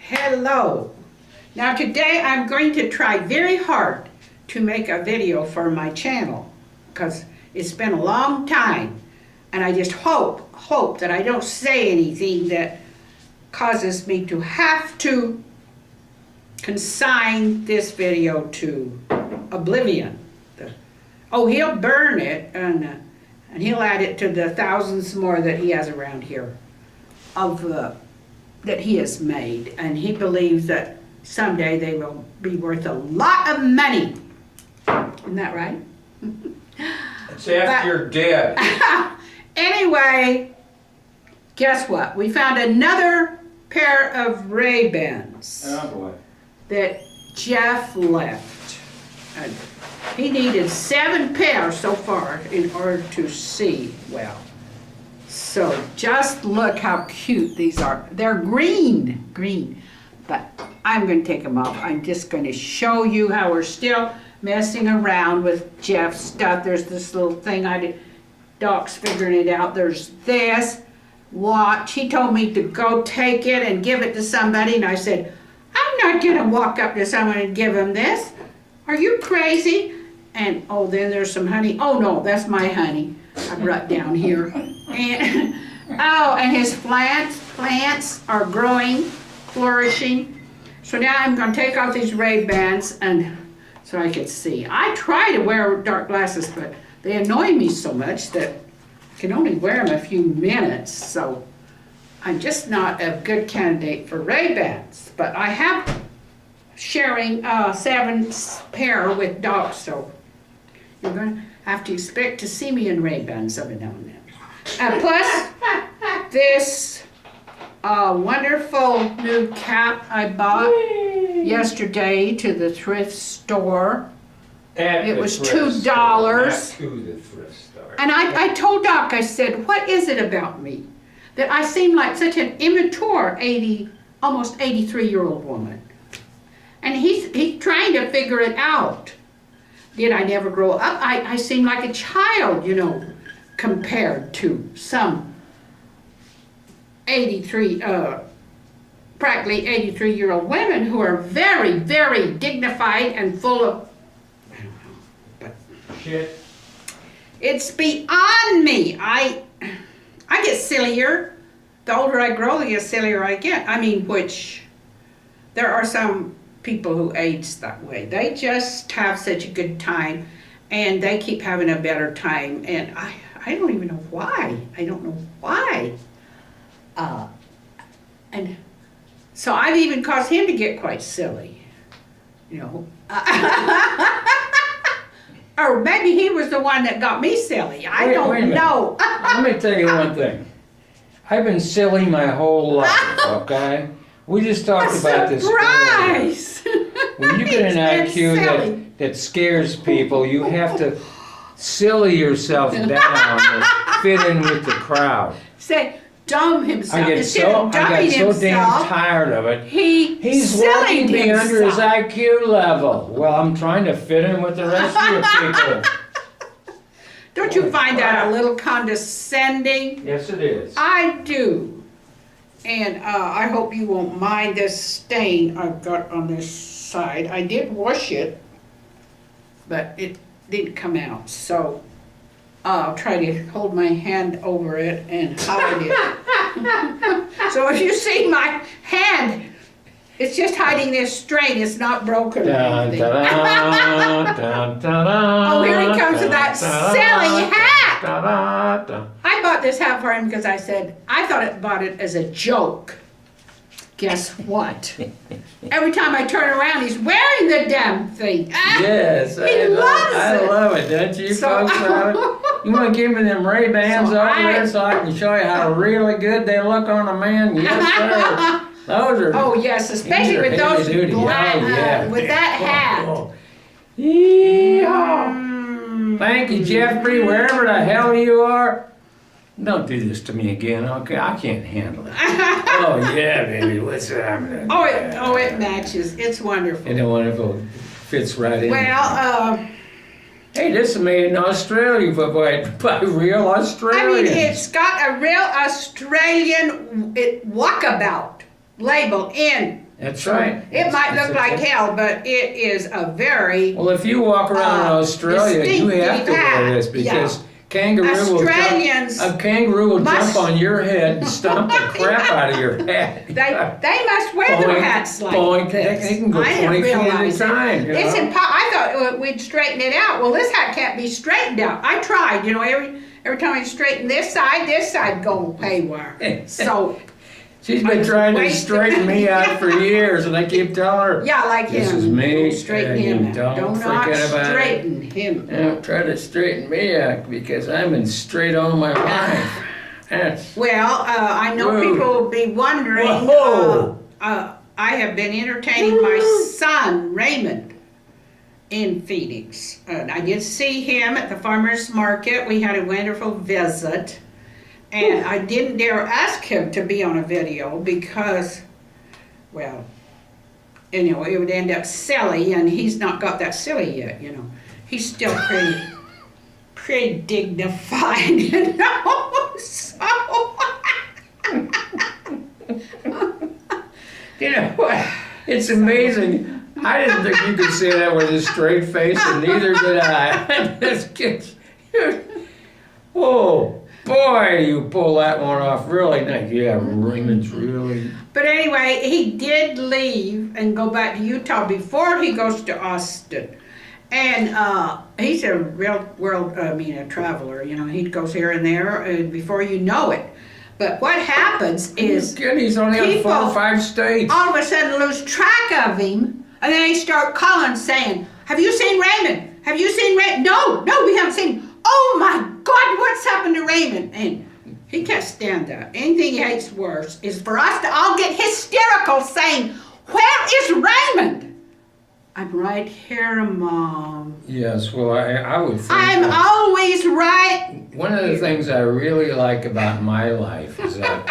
Hello. Now today I'm going to try very hard to make a video for my channel because it's been a long time and I just hope that I don't say anything that causes me to have to consign this video to oblivion. He'll burn it and he'll add it to the thousands more that he has around here of that he has made, and he believes that someday they will be worth a lot of money. Isn't that right? It's after you're dead. Anyway, guess what? We found another pair of Ray-Bans Oh boy. that Jeff left. And he needed 7 pairs so far in order to see well. So just look how cute these are. They're green, but I'm going to take them off. I'm just going to show you how we're still messing around with Jeff's stuff. There's this little thing I did. Doc's figuring it out. There's this watch. He told me to go take it and give it to somebody, and I said, I'm not going to walk up to someone and give him this. Are you crazy? And then there's some honey. Oh no, that's my honey. I brought down here. And and his plants are growing, flourishing. So now I'm going to take off these Ray-Bans and so I can see. I try to wear dark glasses, but they annoy me so much that I can only wear them a few minutes. So I'm just not a good candidate for Ray-Bans. But I have sharing 7 pair with Doc, so you're going to have to expect to see me in Ray-Bans every now and then. Plus, this wonderful new cap I bought yesterday to the thrift store. It was $2. Not to the thrift store. And I told Doc, I said, what is it about me that I seem like such an immature almost 83-year-old woman? And he's trying to figure it out. Did I never grow up? I seem like a child, compared to some practically 83-year-old women who are very, very dignified and full of, I don't know, but shit. It's beyond me. I get sillier. The older I grow, the sillier I get. I mean, which there are some people who age that way. They just have such a good time and they keep having a better time, and I don't even know why. I don't know why. And so I've even caused him to get quite silly, or maybe he was the one that got me silly. I don't know. Let me tell you one thing. I've been silly my whole life, okay? We just talked about this. Surprise! When you get an IQ that scares people, you have to silly yourself down to fit in with the crowd. Say, dumb himself. I got so damn tired of it. He's working me under his IQ level. Well, I'm trying to fit in with the rest of you people. Don't you find that a little condescending? Yes, it is. I do. And I hope you won't mind this stain I've got on this side. I did wash it, but it didn't come out. So I'll try to hold my hand over it and hide it. So if you see my hand, it's just hiding this stain. It's not broken or anything. Oh, here he comes with that silly hat. I bought this hat for him because I bought it as a joke. Guess what? Every time I turn around, he's wearing the damn thing. Yes, He loves it. I love it, don't you folks? You want to give me them Ray-Bans over there so I can show you how really good they look on a man? Yes, sir. Those are. Oh yes, especially with those black, with that hat. Yeehaw. Thank you, Jeffrey, wherever the hell you are. Don't do this to me again, okay? I can't handle it. Oh yeah, baby, what's happening? It matches. It's wonderful. Isn't it wonderful? Fits right in. Well, hey, this is made in Australia by real Australians. I mean, it's got a real Australian walkabout label in That's right. It might It's look a- like hell, but it is a very Well, if you walk around in Australia, you have to wear this distinctive because hat. kangaroo Australians a kangaroo will must- jump on your head and stomp the crap out of your hat. They must wear their Boink, hats like boink. this. They can go I didn't 20 feet at a realize it. time, you It's know? I thought we'd straighten it out. Well, this hat can't be straightened out. I tried, every time I straighten this side going haywire. So, She's been trying to straighten me out for years, and I keep telling her, yeah, like This him. is me, Don't straighten and him you out. don't Do not forget about it. straighten him. don't try to straighten me out because I've been straight all my life. That's, Well, I know Whoa. people will be wondering. Whoa. I have been entertaining my son Raymond in Phoenix. I did see him at the farmers market. We had a wonderful visit, and I didn't dare ask him to be on a video because, well, it would end up silly, and he's not got that silly yet. He's still pretty dignified, So. it's amazing. I didn't think you could say that with a straight face, and neither did I. This kid, oh boy, you pull that one off really nice. Yeah, Raymond's really. But anyway, he did leave and go back to Utah before he goes to Austin. And he's a a traveler, he goes here and there, and before you know it. But what happens is Kid, he's only in 4 or 5 states. all of a sudden lose track of him, and then they start calling saying, have you seen Raymond? Have you seen Raymond? No, we haven't seen him. Oh my God, what's happened to Raymond? And he can't stand that. Anything he hates worse is for us to all get hysterical saying, where is Raymond? I'm right here, Mom. Yes, well, I would think I'm that always right. one of the things I really like about my life is that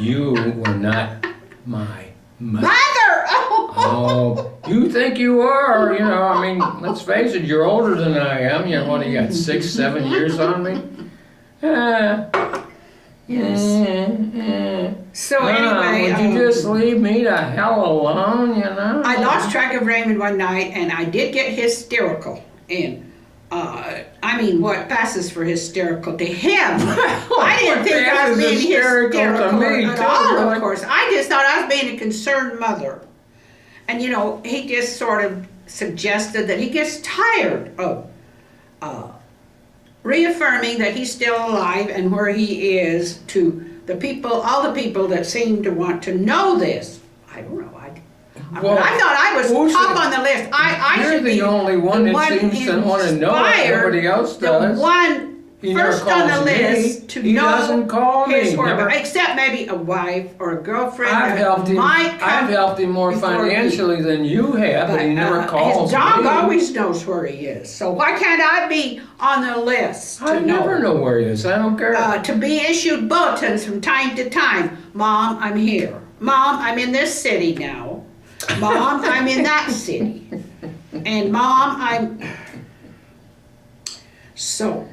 you were not my mother. Mother! Oh, you think you are, I mean, let's face it, you're older than I am. What, you got 6, 7 years on me? Yes. So anyway, would you just leave me the hell alone, I lost track of Raymond one night, and I did get hysterical. And what passes for hysterical to him? I didn't think I was being hysterical to me, at too, all. really. Of course, I just thought I was being a concerned mother. And he just sort of suggested that he gets tired of reaffirming that he's still alive and where he is to the people, all the people that seem to want to know this. I don't know. I thought I was top on the list. I You're should be the only one that seems to want to know it. inspired, Nobody else does. The one He never first on the calls me. list to He know doesn't call me. his Never. whereabouts, except maybe a wife or a girlfriend. I've that helped him. might come I've helped him more before financially than you have, but he never calls his dog me. always knows where he is. So why can't I be on the list? I never know where he is. I don't care. To be issued bulletins from time to time. Mom, I'm here. Mom, I'm in this city now. Mom, I'm in that city. And Mom, I'm... So...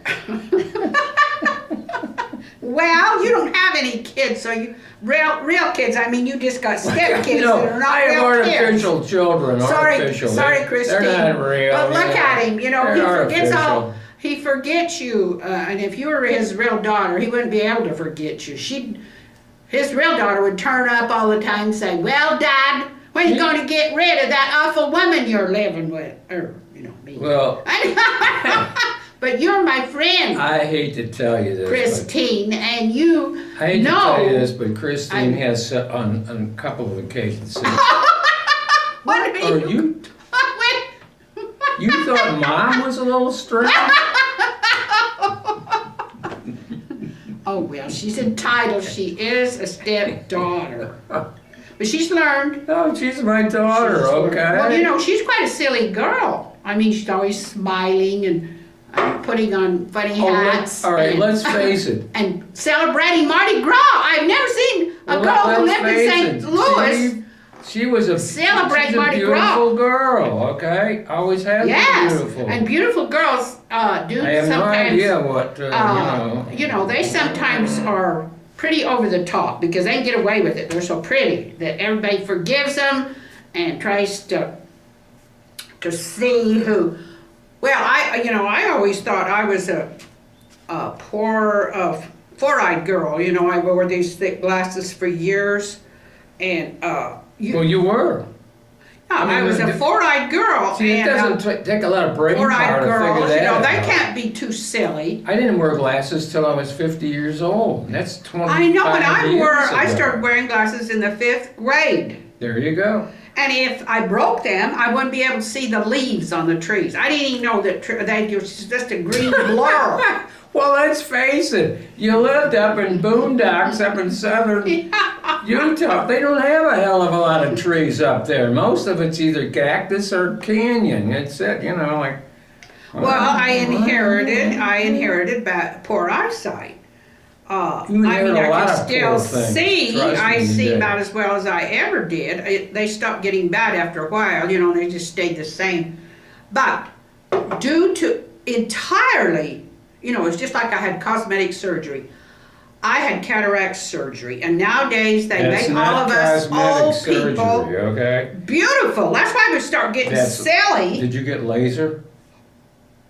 Well, you don't have any kids, so you... Real kids, you just got step kids No, that are not I have real kids. artificial children. Artificial. Sorry, Christine. They're not real. But look at him, he They're forgets artificial. he forgets you, and if you were his real daughter, he wouldn't be able to forget you. His real daughter would turn up all the time and say, well, Dad, when are you going to get rid of that awful woman you're living with? Or, me. Well, but you're my friend, I hate to tell you this. Christine, and you I hate know. to tell you this, but Christine has on a couple of occasions said, What do "Oh, you thought Mom was a little strange?" Oh, well, she's entitled. She is a stepdaughter. But she's learned. Oh, she's my daughter. She's learned. Okay. Well, she's quite a silly girl. She's always smiling and putting on funny hats. All right, and, let's face it. And celebrating Mardi Gras. I've never seen a girl who lived in St. Louis. She was a Celebrate she's a Mardi beautiful Gras. girl. Okay, always has Yes, been beautiful. and beautiful girls do I have no sometimes. idea what They sometimes are pretty over the top because they can get away with it. They're so pretty that everybody forgives them and tries to see who. Well, I always thought I was a poor, four-eyed girl. You know, I wore these thick glasses for years, and Well, you were. I was a four-eyed girl. See, it and, doesn't take a lot of brain power four-eyed to girls, figure that you know, they out. can't be too silly. I didn't wear glasses till I was 50 years old. That's 25 I know, but I ago. started wearing glasses in the 5th grade. There you go. And if I broke them, I wouldn't be able to see the leaves on the trees. I didn't even know that they were just a green blur. Well, let's face it. You lived up in boondocks up in southern Utah. They don't have a hell of a lot of trees up there. Most of it's either cactus or canyon. It's it, you know, like. Well, I inherited poor eyesight. I You inherit a lot can of still poor things. see. Trust I me, you see did. about as well as I ever did. They stopped getting bad after a while, you know, they just stayed the same. But due to entirely, you know, it's just like I had cosmetic surgery. I had cataract surgery, and nowadays they That's make all not of us cosmetic old surgery, people okay? beautiful. That's why we start getting That's- silly. Did you get laser?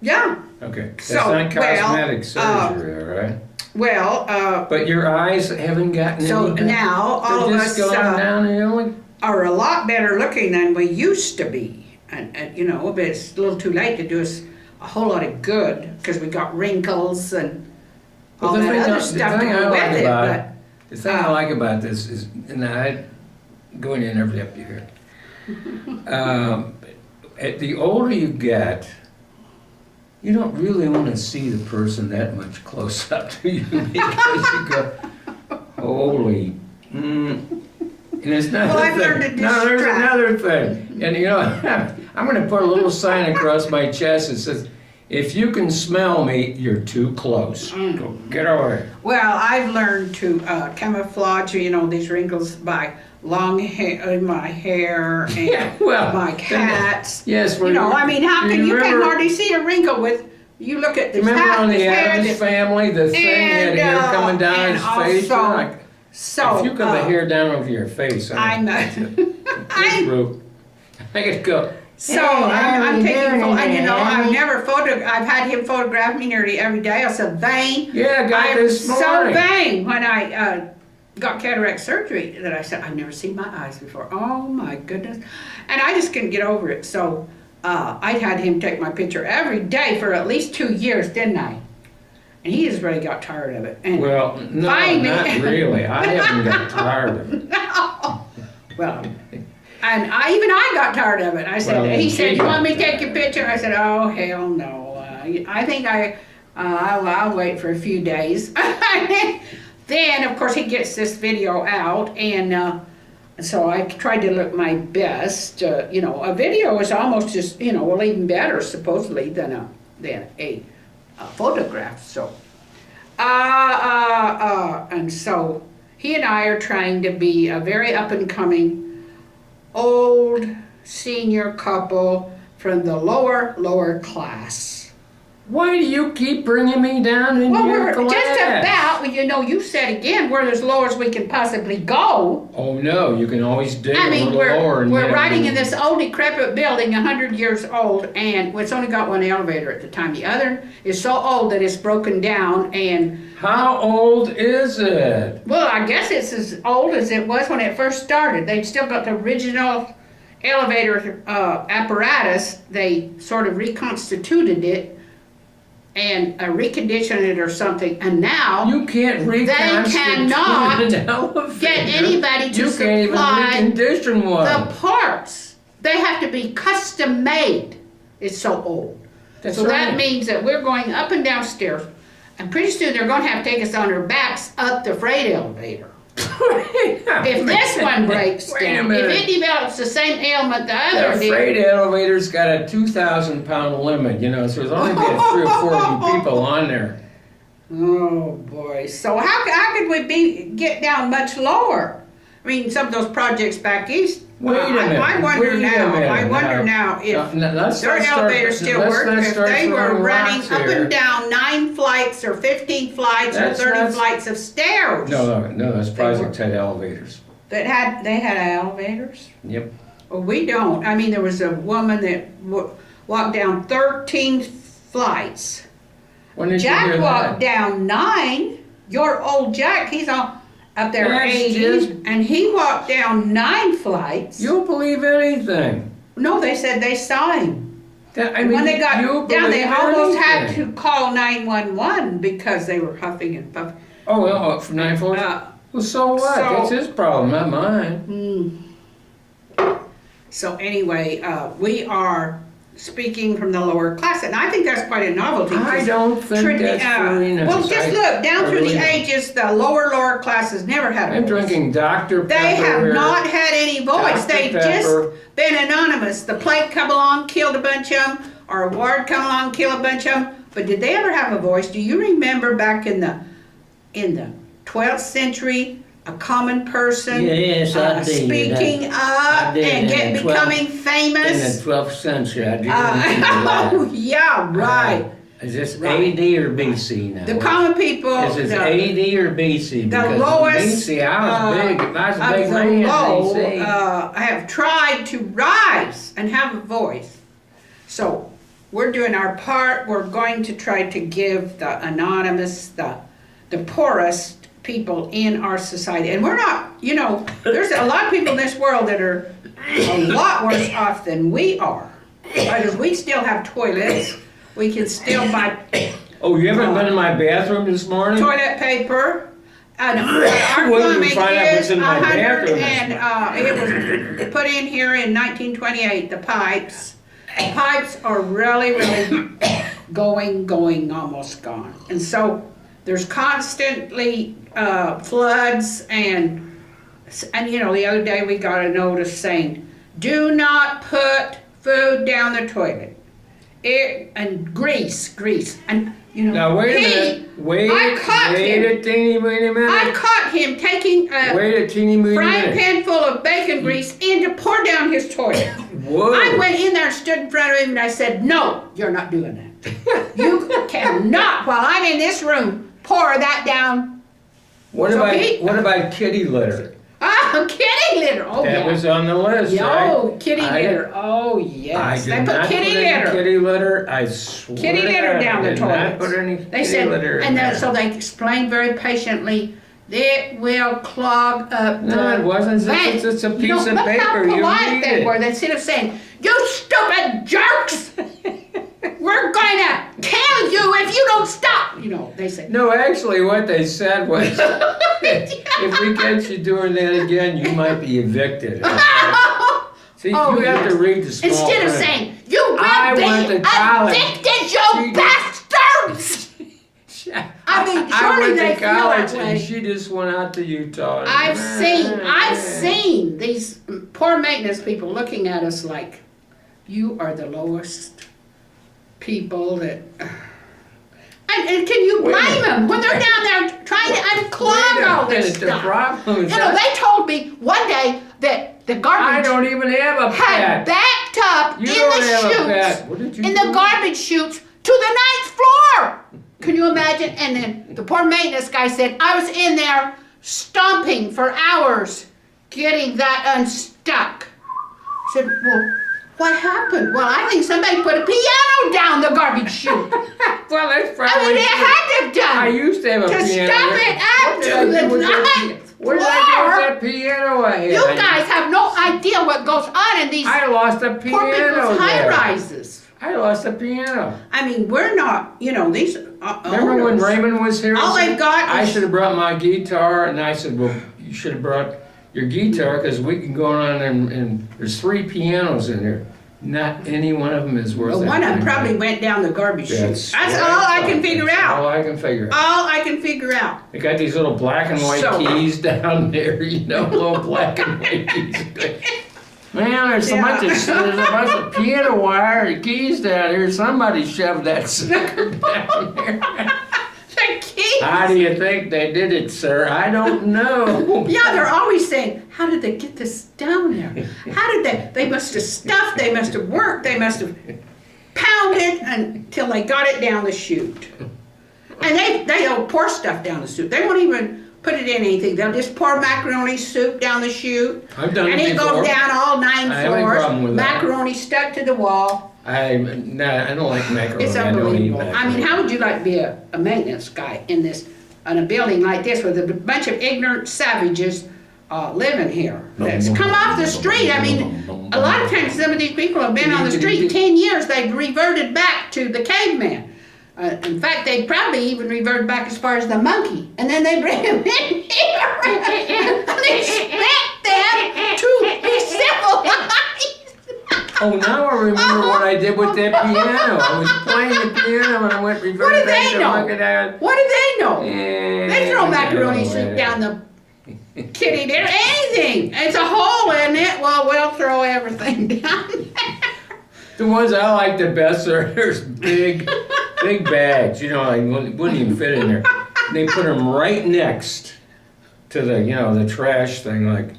Yeah. Okay. That's So, not cosmetic surgery, all right? Well, But your eyes haven't gotten so any better. now all They're of just us going downhill. are a lot better looking than we used to be. And you know, but it's a little too late to do us a whole lot of good because we got wrinkles and all Well, that other stuff to go with it. But The thing I like about this is, and I going in every up you here. The older you get, you don't really want to see the person that much close up to you because you go, holy. And it's not. Well, I've learned to No, there's distract. another thing, and you know, I'm going to put a little sign across my chest that says, "If you can smell me, you're too close. Go get away." well, I've learned to camouflage, you know, these wrinkles by long hair in my hair and Yeah, well, my cats. Yes, You know, I mean, how can you can remember- hardly see a wrinkle with? You look at this Remember hat, on this the hair, Addams this, Family, the thing had hair coming down and his face. You're also- like, so if you got the hair down over your face, I'm this route, I could go. So "Hey, how I'm are you taking, doing and you know, today?" I've had him photograph me nearly every day. I was so vain. Yeah, I got I this was so morning. vain when I got cataract surgery that I said, I've never seen my eyes before. Oh my goodness. And I just couldn't get over it. So I had him take my picture every day for at least 2 years, didn't I? And he just really got tired of it. And Well, no, Finally. not really. I haven't got tired of it. well, and I got tired of it. I said, Well, he she said, you want me to got take your picture? I said, oh, hell no. I think I'll wait for a few days. Then, of course, he gets this video out, and so I tried to look my best. You know, a video is almost just, you know, well, even better, supposedly, than a photograph. So, and so he and I are trying to be a very up-and-coming old senior couple from the lower class. Why do you keep bringing me down into Well, your we're class? just about, you know, you said again, we're as low as we can possibly go. Oh no, you can always dig I a mean, little lower. And we're get a riding little- in this old decrepit building, 100 years old, and it's only got one elevator at the time. The other is so old that it's broken down, and How old is it? well, I guess it's as old as it was when it first started. They've still got the original elevator apparatus. They sort of reconstituted it and reconditioned it or something, and now You can't reconstitute cannot an elevator. get anybody to You can't supply even recondition one. the parts. They have to be custom made. It's so old. That's So that right. means that we're going up and down stairs, and pretty soon they're going to have to take us on our backs up the freight elevator. If this one breaks Wait a down, if minute. it develops the same ailment the The other did, freight elevator's got a 2,000-pound limit, you know, so there's only been 3 or 4 of you people on there. oh boy. So how could we get down much lower? I mean, some of those projects back east, Wait a minute. I wonder now if Let's their not start- elevators still let's work, not if start they were throwing running rocks up here. and down 9 flights or 15 flights or That's 30 not- flights of stairs. No, that's Project were- Ted elevators. They had elevators? Yep. Well, we don't. I mean, there was a woman that walked down 13 flights. When did you Jack hear walked that? down 9. Your old Jack, he's all up there That's 80, just- and he walked down 9 flights. You'll believe anything. No, they said they saw him. I mean, When they got you'll down, they believe almost had anything. to call 911 because they were huffing and puffing. Oh, well, from 9/4? Well, so what? so- That's his problem, not mine. So anyway, we are speaking from the lower class, and I think that's quite a novelty. I don't think that's very nice. Well, just look, down I through really the don't. ages, the lower classes never had a I'm voice. drinking Dr. Pepper They have here. not had any voice. Dr. They've Pepper. just been anonymous. The plague come along, killed a bunch of them, or a ward come along, kill a bunch of them. But did they ever have a voice? Do you remember back in the 12th century, a common person Yes, I did. speaking I up did and in the becoming 12th famous? In the 12th century, I do Oh, remember yeah, that. right. Is this Right. AD or BC now? The common people. Is this the- AD or BC? the Because in lowest BC, I was big. I was a of big the man. low BC. have tried to rise and have a voice. So we're doing our part. We're going to try to give the anonymous, the poorest people in our society. And we're not, there's a lot of people in this world that are a lot worse off than we are. Because we still have toilets. We can still buy Oh, you haven't been in my bathroom this morning? toilet paper. And our Well, you plumbing find out what's is in my 100 bathroom. and it was put in here in 1928, the pipes. The pipes are really going, almost gone. And so there's constantly floods and the other day we got a notice saying, do not put food down the toilet. And grease, and Now, wait a minute. Wait a teeny weeny minute. I caught him taking a Wait a teeny weeny frying minute. pan full of bacon grease in to pour down his toilet. Whoa. I went in there and stood in front of him and I said, no, you're not doing that. You cannot, while I'm in this room, pour that down. What So about he- kitty litter? Oh, kitty litter. Oh, That yeah. was on the list, Yeah, right? oh, kitty I- litter. Oh, I yes. did They put not kitty put any litter. kitty litter. I swear Kitty to litter God, down the I did not toilets. put any They kitty said, litter in and there. so they explained very patiently, it will clog up the No, it wasn't. vent. It's a piece of Look how paper. You polite read they it. were. Instead of saying, you stupid jerks, we're going to kill you if you don't stop. They said, No, actually, what they said was, if we catch you doing that again, you might be evicted. See, Oh, you have yes. to read the small instead of print. saying, you I will went be to college. evicted, you She- bastards. I mean, I surely went they to feel that college way. and she just went out to Utah. and- I've seen these poor maintenance people looking at us like, you are the lowest people that. And can you Wait a blame minute. them when they're down there trying to unclog all this The stuff? problem is They told me one day that the I garbage don't even have a had pet. backed up You in don't the have a chutes, pet. What did you in do? the garbage chutes to the 9th floor. Can you imagine? And then the poor maintenance guy said, I was in there stomping for hours getting that unstuck. I said, well, what happened? Well, I think somebody put a piano down the garbage chute. Well, that's I probably. mean, it had to have done. I used to have a to piano. stop it up What did to I the do with that 9th What did I do floor. with that piano I had? You guys have no idea what goes on in these I lost a poor piano people's high there. rises. I lost a piano. I mean, we're not, these Remember when owners. Raymond was here? All they've got I is- should have brought my guitar, and I said, well, you should have brought your guitar, because we can go on and there's 3 pianos in there. Not any one of them is worth Well, one of them anything. probably went down the garbage chute. That's That's what all I thought. can figure That's out. all I can figure out. All I can figure out. They got these little black and white So- keys down there, little black and white keys. Man, there's a bunch of piano wire and keys down here. Somebody shoved that sucker down there. The keys How do you think they did it, sir? I don't know. Yeah, they're always saying, how did they get this down there? How did they must have stuffed, they must have worked, they must have pounded until they got it down the chute. And they'll pour stuff down the chute. They won't even put it in anything. They'll just pour macaroni soup down the chute. I've done And it it before. goes down all 9 I have a problem floors. with that. Macaroni stuck to the wall. I don't like macaroni. It's I don't eat unbelievable. I macaroni. mean, how would you like to be a maintenance guy in a building like this with a bunch of ignorant savages living here? That's come off the street. I mean, a lot of times some of these people have been on the street 10 years. They've reverted back to the caveman. In fact, they probably even reverted back as far as the monkey. And then they bring him in here and expect them to be civilized. Oh, now I remember what I did with that piano. I was playing the piano and I went What do reverted back they to know? look at that. What do they know? Eh, They throw macaroni no, soup eh. down the kitty there. Anything. It's a hole in it. Well, we'll throw everything down there. The ones I like the best are there's big bags. You know, like wouldn't even fit in there. They put them right next to the the trash thing. Like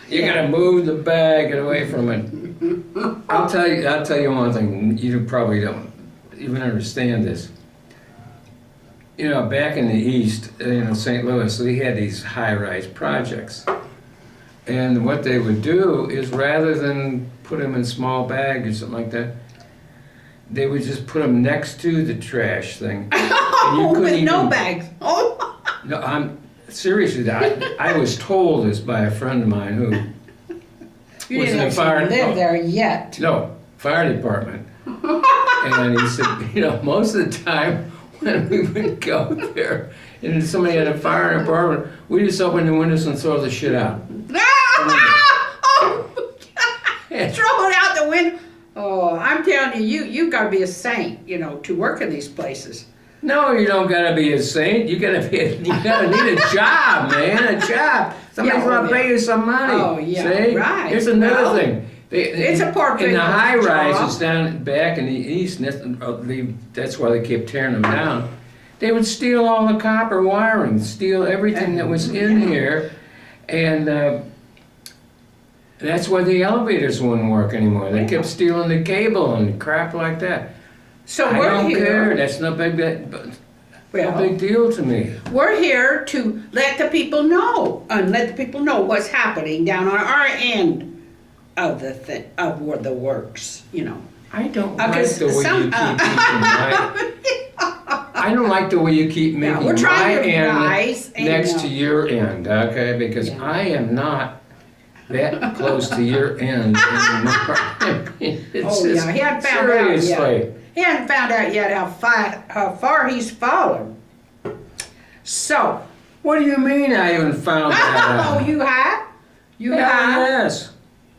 you gotta move the bag away from it. I'll tell you one thing. You probably don't even understand this. You know, back in the East, St. Louis, they had these high-rise projects. And what they would do is rather than put them in small bags or something like that, they would just put them next to the trash thing. Oh, couldn't with no even- bags. Oh. No, I'm seriously. I was told this by a friend of mine who You was in didn't the fire. actually live there yet. No, fire department. And he said, most of the time when we would go there and somebody had a fire in an apartment, we just open the windows and throw the shit out. Oh, throw it out the window. Oh, I'm telling you got to be a saint, to work in these places. No, you don't gotta be a saint. You gotta need a job, man, a job. Somebody's Yeah, gonna yeah. pay you some money. Oh, yeah, See? right. Here's another Well, thing. it's a poor In the people's high rises job. down back in the east, that's why they kept tearing them down. They would steal all the copper wiring, steal everything that was in here, and that's why the elevators wouldn't work anymore. They kept stealing the cable and crap like that. So I we're don't here. care. That's no big deal to me. We're here to let the people know, and let the people know what's happening down on our end of the works. I don't Because like the way some- you keep making my. I don't like the way you keep Yeah, making we're my trying to be end nice and, next to your end, okay? Because Yeah. I am not that close to your end anymore. I mean, it's Oh just- yeah, he hadn't found out yet. seriously. He hadn't found out yet how far he's fallen. So, What do you mean I haven't found that oh, out? you have? You Hell have? yes.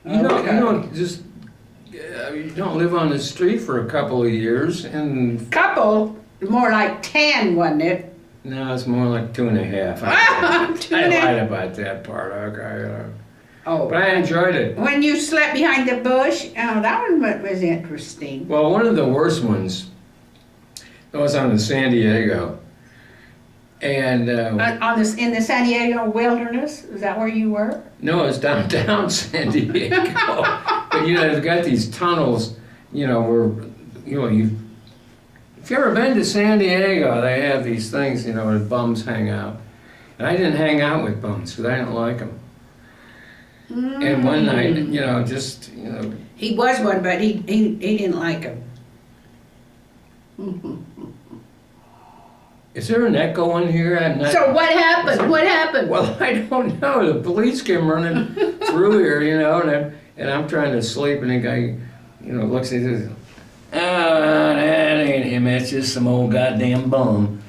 You Okay. don't just. You don't live on the street for a couple of years, and Couple, more like 10, wasn't it? now it's more like 2.5. Two I and a half. lied about that part, okay? Oh, But I enjoyed it. when you slept behind the bush, oh, that one was interesting. Well, one of the worst ones was on the San Diego. And, In the San Diego wilderness, is that where you were? no, it's downtown San Diego. But, they've got these tunnels, where, if you've ever been to San Diego, they have these things, where bums hang out. And I didn't hang out with bums because I didn't like them. And one night, He was one, but he didn't like him. is there an echo in here? I'm not. So what happened? What happened? Well, I don't know. The police came running through here, and I'm trying to sleep, and the guy, looks at this. Oh, that ain't him. That's just some old goddamn bum.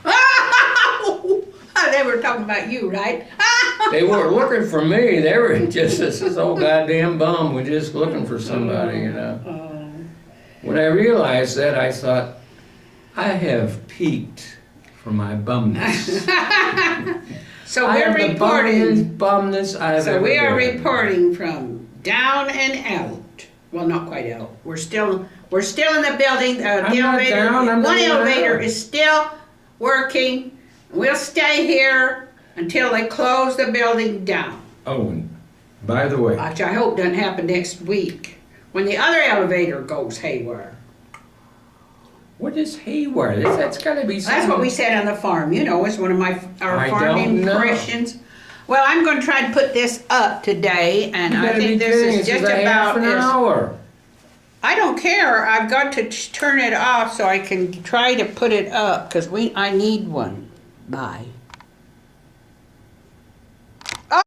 They were talking about you, right? They weren't looking for me. They were just this old goddamn bum. We're just looking for somebody, When I realized that, I thought, I have peaked for my bumness. So I we're have the reporting. bumness I've So ever we are been. reporting from down and out. Well, not quite out. We're still in the building. The I'm not elevator. down, I'm One not elevator out. is still working. We'll stay here until they close the building down, Oh, and by the way, which I hope doesn't happen next week, when the other elevator goes haywire. what is haywire? That's gotta be something. That's what we said on the farm, you know, it's one of our I farm don't know. impressions. Well, I'm gonna try to put this up today, and You I gotta be think this kidding, is it's just a half about an as, hour. I don't care, I've got to turn it off so I can try to put it up, cause I need one. Bye.